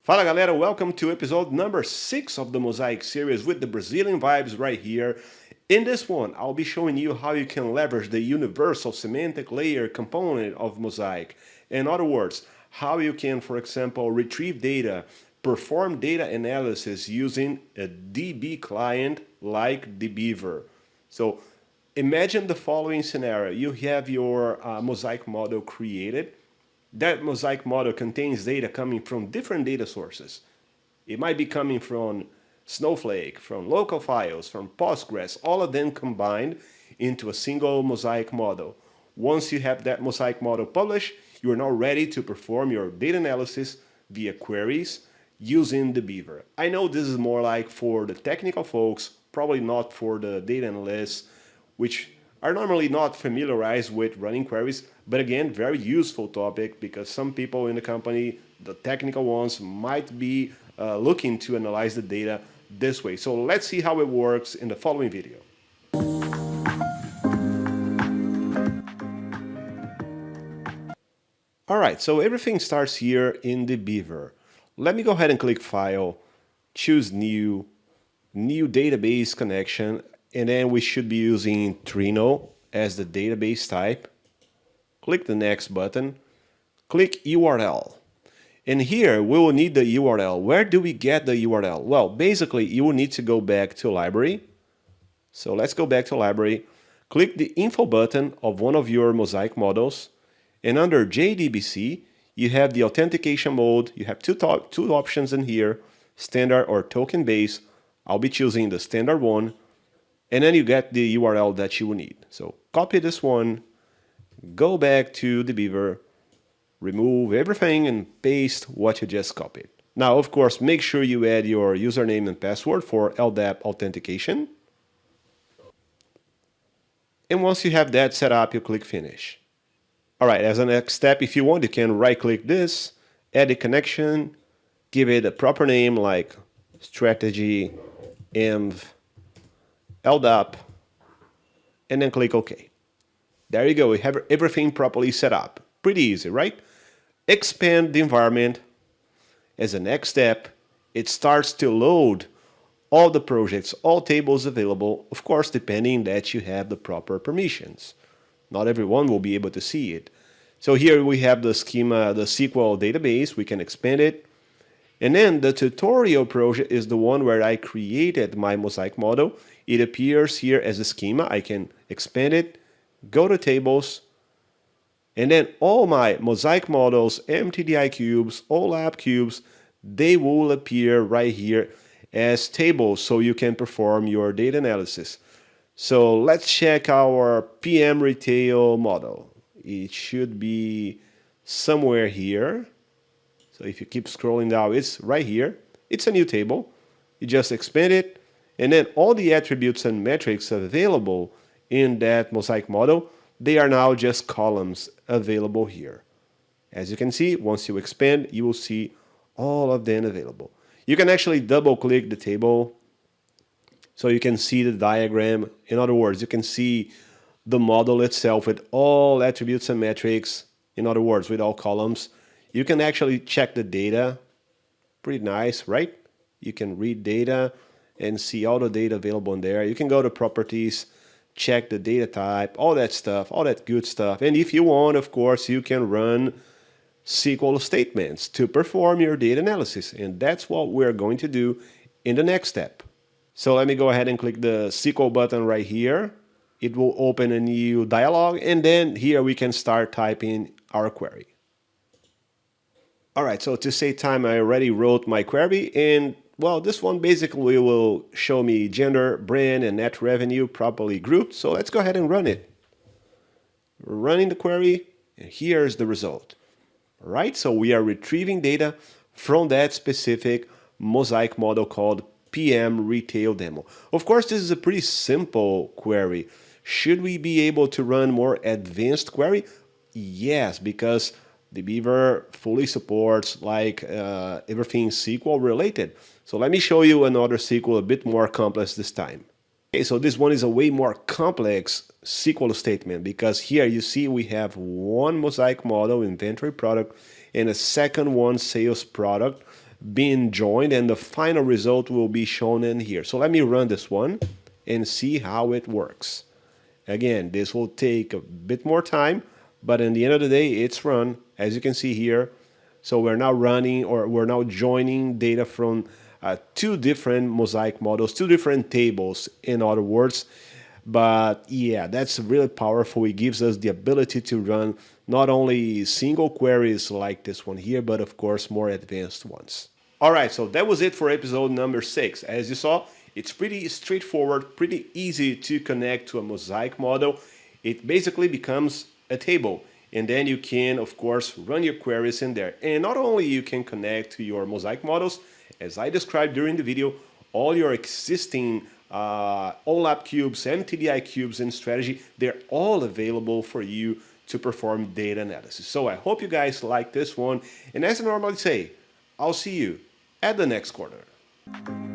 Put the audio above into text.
Fala galera, welcome to episode number 6 of the Mosaic series with the Brazilian vibes right here. In this one, I'll be showing you how you can leverage the universal semantic layer component of Mosaic. In other words, how you can, for example, retrieve data, perform data analysis using a DB client like DBeaver. So imagine the following scenario. You have your Mosaic model created. That Mosaic model contains data coming from different data sources. It might be coming from Snowflake, from local files, from Postgres, all of them combined into a single Mosaic model. Once you have that Mosaic model published, you are now ready to perform your data analysis via queries using DBeaver. I know this is more like for the technical folks, probably not for the data analysts, which are normally not familiarized with running queries, but again, very useful topic because some people in the company, the technical ones, might be looking to analyze the data this way. So let's see how it works in the following video. All right, so everything starts here in DBeaver. Let me go ahead and click File, choose New Database Connection, and then we should be using Trino as the database type. Click the Next button, click URL. And here we will need the URL. Where do we get the URL? Well, basically you will need to go back to Library. So let's go back to Library, click the Info button of one of your Mosaic models, and under JDBC, you have the authentication mode. You have two options in here, standard or token based. I'll be choosing the standard one. And then you get the URL that you will need. So copy this one, go back to DBeaver, remove everything and paste what you just copied. Now, of course, make sure you add your username and password for LDAP authentication. And once you have that set up, you click Finish. All right, as a next step, if you want, you can right-click this, add a connection, give it a proper name like Strategy Env LDAP, and then click OK. There you go, we have everything properly set up. Pretty easy, right? Expand the environment. As a next step, it starts to load all the projects, all tables available, of course, depending that you have the proper permissions. Not everyone will be able to see it. So here we have the schema, the SQL database, we can expand it. And then the tutorial project is the one where I created my Mosaic model. It appears here as a schema. I can expand it, go to tables, and then all my Mosaic models, MTDI cubes, OLAP cubes, they will appear right here as tables so you can perform your data analysis. So let's check our PM retail model. It should be somewhere here. So if you keep scrolling down, it's right here. It's a new table. You just expand it, and then all the attributes and metrics available in that Mosaic model, they are now just columns available here. As you can see, once you expand, you will see all of them available. You can actually double-click the table so you can see the diagram. In other words, you can see the model itself with all attributes and metrics. In other words, with all columns. You can actually check the data. Pretty nice, right? You can read data and see all the data available in there. You can go to properties, check the data type, all that stuff, all that good stuff. And if you want, of course, you can run SQL statements to perform your data analysis. And that's what we're going to do in the next step. So let me go ahead and click the SQL button right here. It will open a new dialog, and then here we can start typing our query. All right, so to save time, I already wrote my query, and well, this one basically will show me gender, brand, and net revenue properly grouped. So let's go ahead and run it. Running the query, and here's the result. All right, so we are retrieving data from that specific Mosaic model called PM Retail Demo. Of course, this is a pretty simple query. Should we be able to run more advanced query? Yes, because DBeaver fully supports like everything SQL related. So let me show you another SQL a bit more complex this time. Okay, so this one is a way more complex SQL statement because here you see we have one Mosaic model, inventory product, and a second one, sales product, being joined, and the final result will be shown in here. So let me run this one and see how it works. Again, this will take a bit more time, but in the end of the day, it's run, as you can see here. So we're now running, or we're now joining data from two different Mosaic models, two different tables, in other words. But yeah, that's really powerful. It gives us the ability to run not only single queries like this one here, but of course more advanced ones. All right, so that was it for episode number 6. As you saw, it's pretty straightforward, pretty easy to connect to a Mosaic model. It basically becomes a table, and then you can, of course, run your queries in there. And not only you can connect to your Mosaic models, as I described during the video, all your existing OLAP cubes, MTDI cubes, and strategy, they're all available for you to perform data analysis. So I hope you guys like this one, and as I normally say, I'll see you at the next corner.